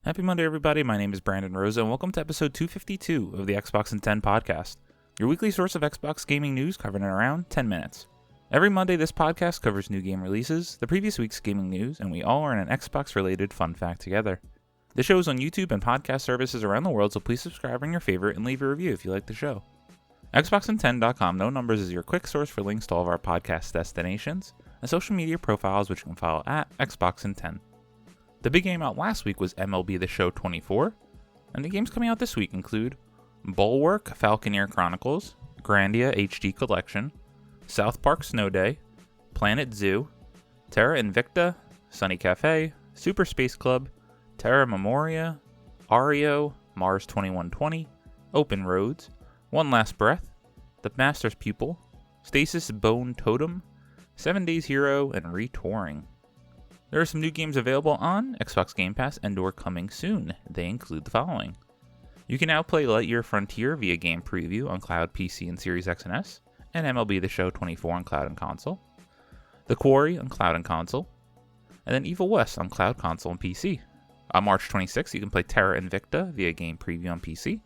Happy Monday, everybody. My name is Brandon Rosa, and welcome to episode 252 of the Xbox in 10 podcast, your weekly source of Xbox gaming news covered in around 10 minutes. Every Monday, this podcast covers new game releases, the previous week's gaming news, and we all learn an Xbox-related fun fact together. The show is on YouTube and podcast services around the world, so please subscribe on your favorite and leave a review if you like the show. Xboxin10.com, no numbers, is your quick source for links to all of our podcast destinations and social media profiles, which you can follow at Xboxin10. The big game out last week was MLB The Show 24, and the games coming out this week include Bulwark Falconeer Chronicles, Grandia HD Collection, South Park Snow Day, Planet Zoo, Terra Invicta, Sunny Cafe, Super Space Club, Terra Memoria, Ario, Mars 2120, Open Roads, One Last Breath, The Master's Pupil, Stasis Bone Totem, 7 Days Hero, and Retouring. There are some new games available on Xbox Game Pass and/or coming soon. They include the following. You can now play Lightyear Frontier via Game Preview on Cloud, PC, and Series X and S, and MLB The Show 24 on Cloud and Console, The Quarry on Cloud and Console, and then Evil West on Cloud, Console, and PC. On March 26th, you can play Terra Invicta via Game Preview on PC.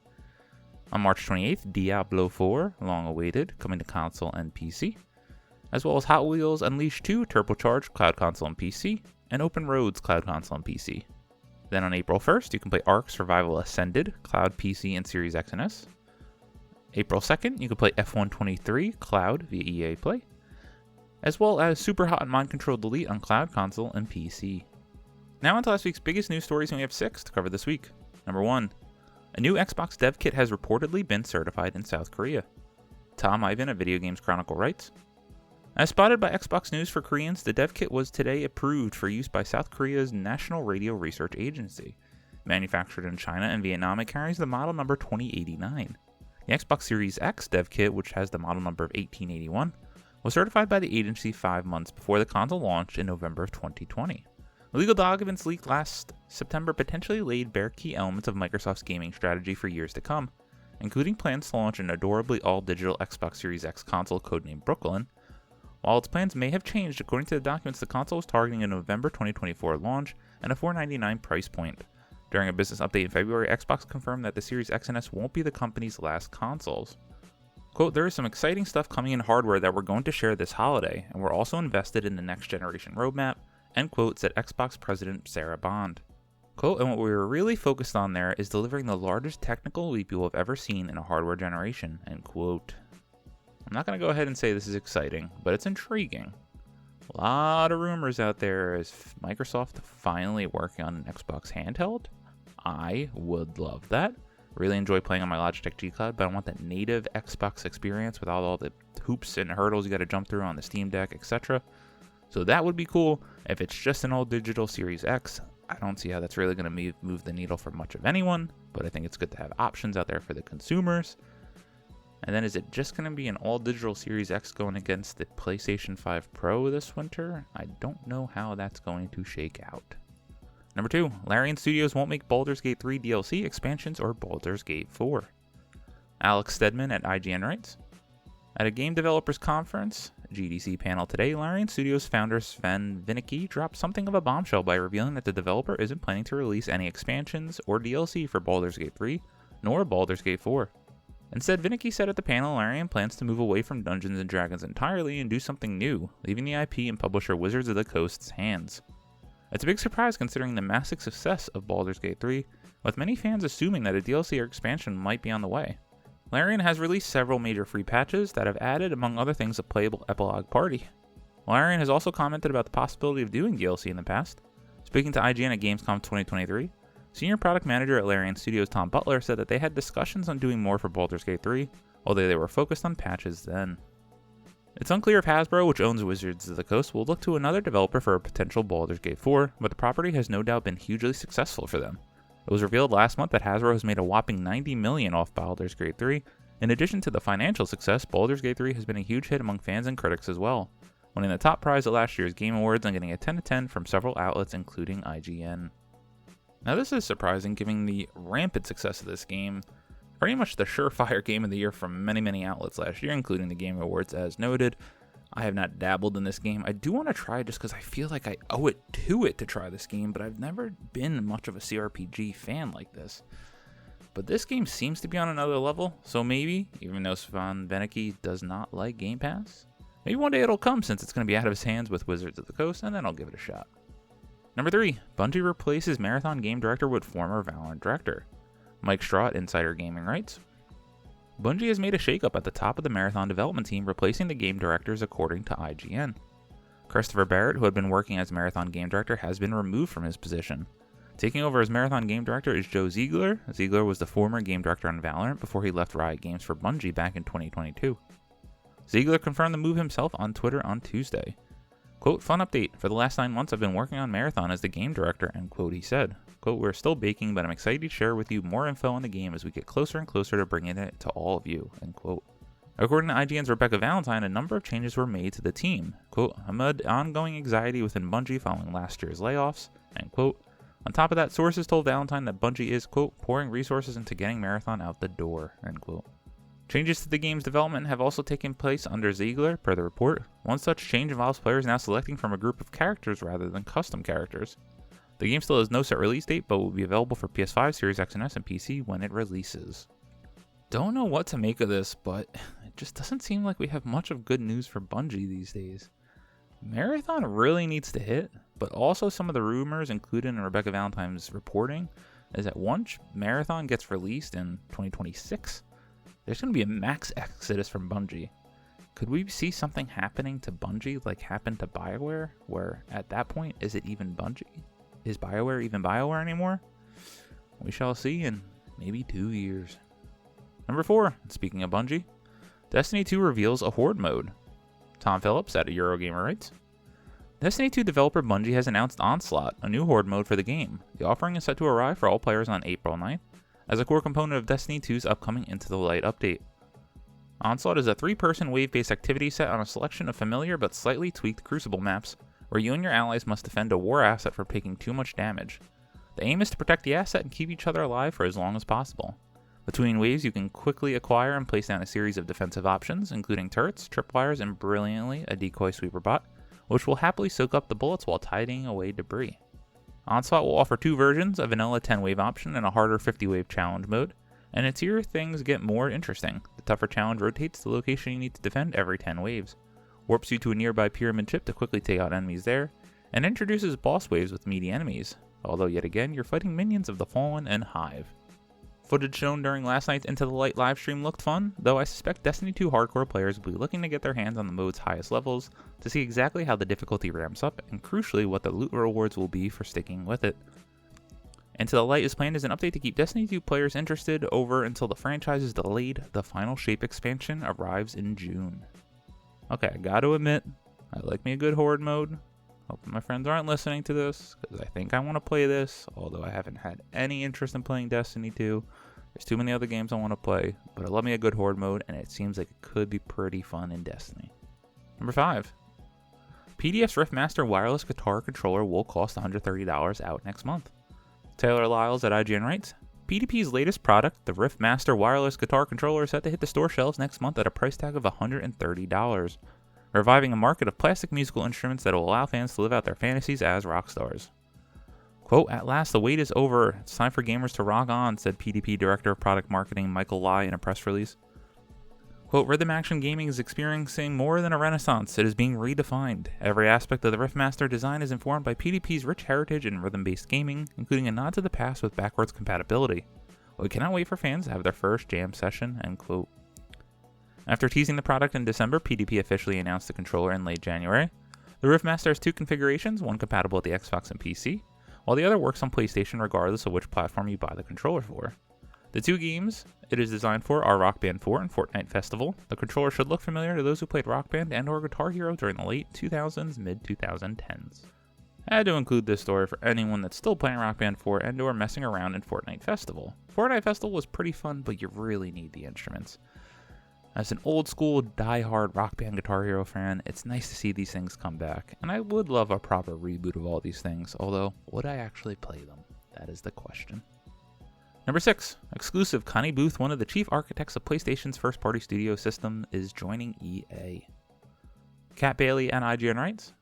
On March 28th, Diablo 4, long awaited, coming to console and PC, as well as Hot Wheels Unleashed 2 Turbocharged, Cloud, Console, and PC, and Open Roads, Cloud, Console, and PC. Then on April 1st, you can play Ark Survival Ascended, Cloud, PC, and Series X and S. April 2nd, you can play F123 Cloud via EA Play, as well as Super Hot and Mind Control Delete on Cloud, Console, and PC. Now on to last week's biggest news stories, and we have 6 to cover this week. Number 1. A new Xbox dev kit has reportedly been certified in South Korea. Tom Ivan at Video Games Chronicle writes, as spotted by Xbox News for Koreans, the dev kit was today approved for use by South Korea's National Radio Research Agency. Manufactured in China and Vietnam, it carries the model number 2089. The Xbox Series X dev kit, which has the model number of 1881, was certified by the agency 5 months before the console launched in November of 2020. Legal documents leaked last September potentially laid bare key elements of Microsoft's gaming strategy for years to come, including plans to launch an adorably all-digital Xbox Series X console codenamed Brooklyn. While its plans may have changed, according to the documents, the console was targeting a November 2024 launch and a $499 price point. During a business update in February, Xbox confirmed that the Series X and S won't be the company's last consoles. Quote, there is some exciting stuff coming in hardware that we're going to share this holiday, and we're also invested in the next generation roadmap, end quote, said Xbox President Sarah Bond. Quote, and what we were really focused on there is delivering the largest technical leap you will have ever seen in a hardware generation, end quote. I'm not going to go ahead and say this is exciting, but it's intriguing. A lot of rumors out there as Microsoft finally working on an Xbox handheld. I would love that. Really enjoy playing on my Logitech G Cloud, but I want that native Xbox experience without all the hoops and hurdles you got to jump through on the Steam Deck, etc. So that would be cool. If it's just an all-digital Series X, I don't see how that's really going to move the needle for much of anyone, but I think it's good to have options out there for the consumers. And then is it just going to be an all-digital Series X going against the PlayStation 5 Pro this winter? I don't know how that's going to shake out. Number 2, Larian Studios won't make Baldur's Gate 3 DLC expansions or Baldur's Gate 4. Alex Stedman at IGN writes, at a game developers conference, GDC panel today, Larian Studios founder Sven Vinicki dropped something of a bombshell by revealing that the developer isn't planning to release any expansions or DLC for Baldur's Gate 3, nor Baldur's Gate 4. Instead, Vinicki said at the panel Larian plans to move away from Dungeons & Dragons entirely and do something new, leaving the IP and publisher Wizards of the Coast's hands. It's a big surprise considering the massive success of Baldur's Gate 3, with many fans assuming that a DLC or expansion might be on the way. Larian has released several major free patches that have added, among other things, a playable epilogue party. Larian has also commented about the possibility of doing DLC in the past. Speaking to IGN at Gamescom 2023, Senior Product Manager at Larian Studios Tom Butler said that they had discussions on doing more for Baldur's Gate 3, although they were focused on patches then. It's unclear if Hasbro, which owns Wizards of the Coast, will look to another developer for a potential Baldur's Gate 4, but the property has no doubt been hugely successful for them. It was revealed last month that Hasbro has made a whopping $90 million off Baldur's Gate 3. In addition to the financial success, Baldur's Gate 3 has been a huge hit among fans and critics as well, winning the top prize at last year's Game Awards and getting a 10 out of 10 from several outlets including IGN. Now this is surprising given the rampant success of this game, pretty much the surefire game of the year from many outlets last year, including the Game Awards as noted. I have not dabbled in this game. I do want to try just because I feel like I owe it to try this game, but I've never been much of a CRPG fan like this. But this game seems to be on another level, so maybe, even though Svan Beneke does not like Game Pass, maybe one day it'll come since it's going to be out of his hands with Wizards of the Coast, and then I'll give it a shot. Number 3, Bungie replaces Marathon game director with former Valorant director. Mike Straw at Insider Gaming writes, Bungie has made a shakeup at the top of the Marathon development team, replacing the game directors according to IGN. Christopher Barrett, who had been working as Marathon game director, has been removed from his position. Taking over as Marathon game director is Joe Ziegler. Ziegler was the former game director on Valorant before he left Riot Games for Bungie back in 2022. Ziegler confirmed the move himself on Twitter on Tuesday. Quote, fun update. For the last 9 months, I've been working on Marathon as the game director, end quote, he said. Quote, we're still baking, but I'm excited to share with you more info on the game as we get closer and closer to bringing it to all of you, end quote. According to IGN's Rebecca Valentine, a number of changes were made to the team. Quote, amid ongoing anxiety within Bungie following last year's layoffs, end quote. On top of that, sources told Valentine that Bungie is, quote, pouring resources into getting Marathon out the door, end quote. Changes to the game's development have also taken place under Ziegler, per the report. One such change involves players now selecting from a group of characters rather than custom characters. The game still has no set release date, but will be available for PS5, Series X and S, and PC when it releases. Don't know what to make of this, but it just doesn't seem like we have much of good news for Bungie these days. Marathon really needs to hit, but also some of the rumors included in Rebecca Valentine's reporting is that once Marathon gets released in 2026, there's going to be a max exodus from Bungie. Could we see something happening to Bungie like happened to BioWare, where at that point, is it even Bungie? Is BioWare even BioWare anymore? We shall see in maybe 2 years. Number 4, speaking of Bungie, Destiny 2 reveals a Horde mode. Tom Phillips at Eurogamer writes, Destiny 2 developer Bungie has announced Onslaught, a new Horde mode for the game. The offering is set to arrive for all players on April 9th, as a core component of Destiny 2's upcoming Into the Light update. Onslaught is a 3-person wave-based activity set on a selection of familiar but slightly tweaked Crucible maps, where you and your allies must defend a war asset from taking too much damage. The aim is to protect the asset and keep each other alive for as long as possible. Between waves, you can quickly acquire and place down a series of defensive options, including turrets, tripwires, and brilliantly, a decoy sweeper bot, which will happily soak up the bullets while tidying away debris. Onslaught will offer 2 versions, a vanilla 10-wave option and a harder 50-wave challenge mode, and it's here things get more interesting. The tougher challenge rotates the location you need to defend every 10 waves, warps you to a nearby pyramid chip to quickly take out enemies there, and introduces boss waves with meaty enemies, although yet again you're fighting minions of the Fallen and Hive. Footage shown during last night's Into the Light livestream looked fun, though I suspect Destiny 2 hardcore players will be looking to get their hands on the mode's highest levels to see exactly how the difficulty ramps up, and crucially what the loot rewards will be for sticking with it. Into the Light is planned as an update to keep Destiny 2 players interested over until the franchise is delayed. The Final Shape expansion arrives in June. Okay, I gotta admit, I like me a good Horde mode. Hope my friends aren't listening to this, because I think I want to play this, although I haven't had any interest in playing Destiny 2. There's too many other games I want to play, but I love me a good Horde mode, and it seems like it could be pretty fun in Destiny. Number 5. PDF's Riftmaster wireless guitar controller will cost $130 out next month. Taylor Lyles at IGN writes, PDP's latest product, the Riftmaster wireless guitar controller, is set to hit the store shelves next month at a price tag of $130. Reviving a market of plastic musical instruments that will allow fans to live out their fantasies as rock stars. Quote, at last the wait is over. It's time for gamers to rock on, said PDP Director of Product Marketing Michael Lai in a press release. Quote, Rhythm Action Gaming is experiencing more than a renaissance. It is being redefined. Every aspect of the Riftmaster design is informed by PDP's rich heritage in rhythm-based gaming, including a nod to the past with backwards compatibility. We cannot wait for fans to have their first jam session, end quote. After teasing the product in December, PDP officially announced the controller in late January. The Riftmaster has 2 configurations, one compatible with the Xbox and PC, while the other works on PlayStation regardless of which platform you buy the controller for. The 2 games it is designed for are Rock Band 4 and Fortnite Festival. The controller should look familiar to those who played Rock Band and or Guitar Hero during the late 2000s, mid-2010s. I had to include this story for anyone that's still playing Rock Band 4 and or messing around in Fortnite Festival. Fortnite Festival was pretty fun, but you really need the instruments. As an old school, die-hard Rock Band Guitar Hero fan, it's nice to see these things come back, and I would love a proper reboot of all these things, although, would I actually play them? That is the question. Number 6, exclusive Connie Booth, one of the chief architects of PlayStation's first-party studio system, is joining EA. Kat Bailey at IGN writes,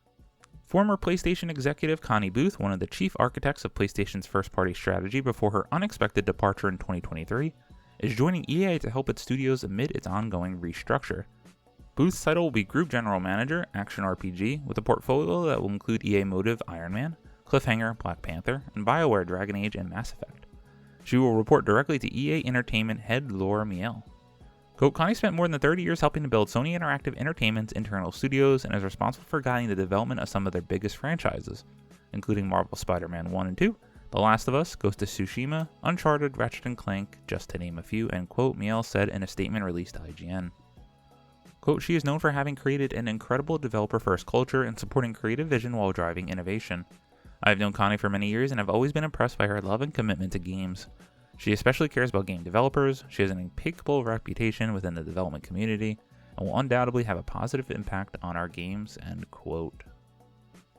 former PlayStation executive Connie Booth, one of the chief architects of PlayStation's first-party strategy before her unexpected departure in 2023, is joining EA to help its studios amid its ongoing restructure. Booth's title will be Group General Manager, Action RPG, with a portfolio that will include EA Motive Iron Man, Cliffhanger Black Panther, and BioWare Dragon Age and Mass Effect. She will report directly to EA Entertainment head Laura Miele. Quote, Connie spent more than 30 years helping to build Sony Interactive Entertainment's internal studios and is responsible for guiding the development of some of their biggest franchises, including Marvel Spider-Man 1 and 2, The Last of Us, Ghost of Tsushima, Uncharted, Ratchet & Clank, just to name a few, and quote, Miele said in a statement released to IGN. Quote, she is known for having created an incredible developer-first culture and supporting creative vision while driving innovation. I have known Connie for many years and have always been impressed by her love and commitment to games. She especially cares about game developers, she has an impeccable reputation within the development community, and will undoubtedly have a positive impact on our games, end quote.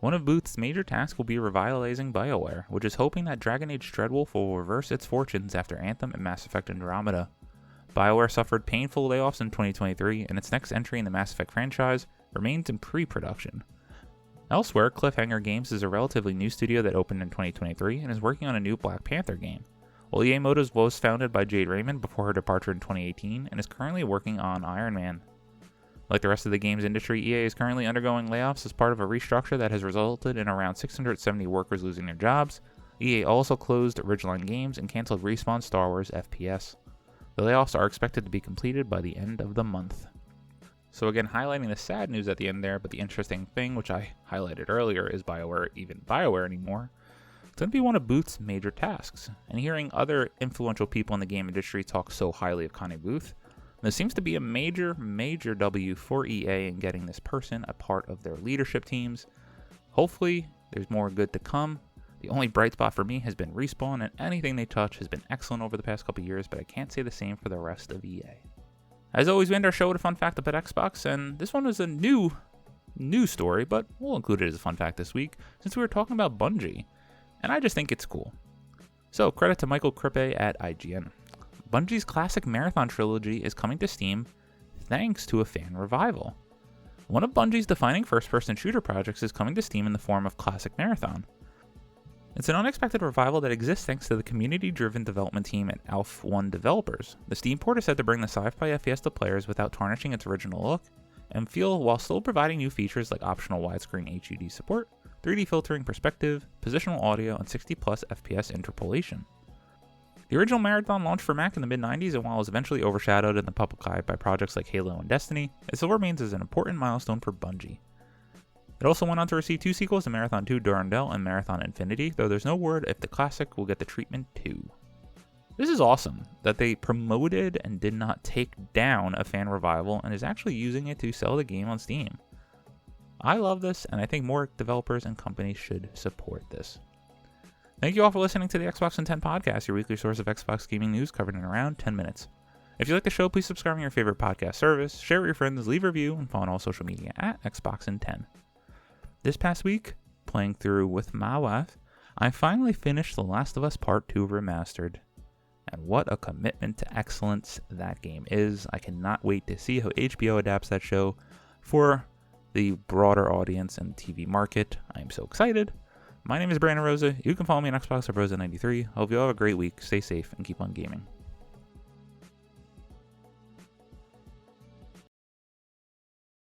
One of Booth's major tasks will be revitalizing BioWare, which is hoping that Dragon Age Dreadwolf will reverse its fortunes after Anthem and Mass Effect Andromeda. BioWare suffered painful layoffs in 2023, and its next entry in the Mass Effect franchise remains in pre-production. Elsewhere, Cliffhanger Games is a relatively new studio that opened in 2023 and is working on a new Black Panther game, while EA Motive was founded by Jade Raymond before her departure in 2018 and is currently working on Iron Man. Like the rest of the games industry, EA is currently undergoing layoffs as part of a restructure that has resulted in around 670 workers losing their jobs. EA also closed Ridgeline Games and canceled Respawn's Star Wars FPS. The layoffs are expected to be completed by the end of the month. So again, highlighting the sad news at the end there, but the interesting thing, which I highlighted earlier, is BioWare even BioWare anymore. It's going to be one of Booth's major tasks, and hearing other influential people in the game industry talk so highly of Connie Booth, this seems to be a major W for EA in getting this person a part of their leadership teams. Hopefully, there's more good to come. The only bright spot for me has been Respawn, and anything they touch has been excellent over the past couple years, but I can't say the same for the rest of EA. As always, we end our show with a fun fact about Xbox, and this one was a new story, but we'll include it as a fun fact this week, since we were talking about Bungie. And I just think it's cool. So, credit to Michael Krippe at IGN. Bungie's classic Marathon trilogy is coming to Steam thanks to a fan revival. One of Bungie's defining first-person shooter projects is coming to Steam in the form of Classic Marathon. It's an unexpected revival that exists thanks to the community-driven development team at ALPH1 Developers. The Steam port is set to bring the sci-fi FPS to players without tarnishing its original look and feel while still providing new features like optional widescreen HUD support, 3D filtering perspective, positional audio, and 60+ FPS interpolation. The original Marathon launched for Mac in the mid-90s, and while it was eventually overshadowed in the public eye by projects like Halo and Destiny, it still remains as an important milestone for Bungie. It also went on to receive 2 sequels to Marathon 2 Durandal and Marathon Infinity, though there's no word if the classic will get the treatment too. This is awesome that they promoted and did not take down a fan revival and is actually using it to sell the game on Steam. I love this, and I think more developers and companies should support this. Thank you all for listening to the Xbox in 10 podcast, your weekly source of Xbox gaming news covered in around 10 minutes. If you like the show, please subscribe on your favorite podcast service, share with your friends, leave a review, and follow on all social media at Xbox in 10. This past week, playing through with my wife, I finally finished The Last of Us Part 2 Remastered. And what a commitment to excellence that game is. I cannot wait to see how HBO adapts that show for the broader audience and TV market. I am so excited. My name is Brandon Rosa. You can follow me on Xbox at Rosa93. Hope you all have a great week. Stay safe and keep on gaming.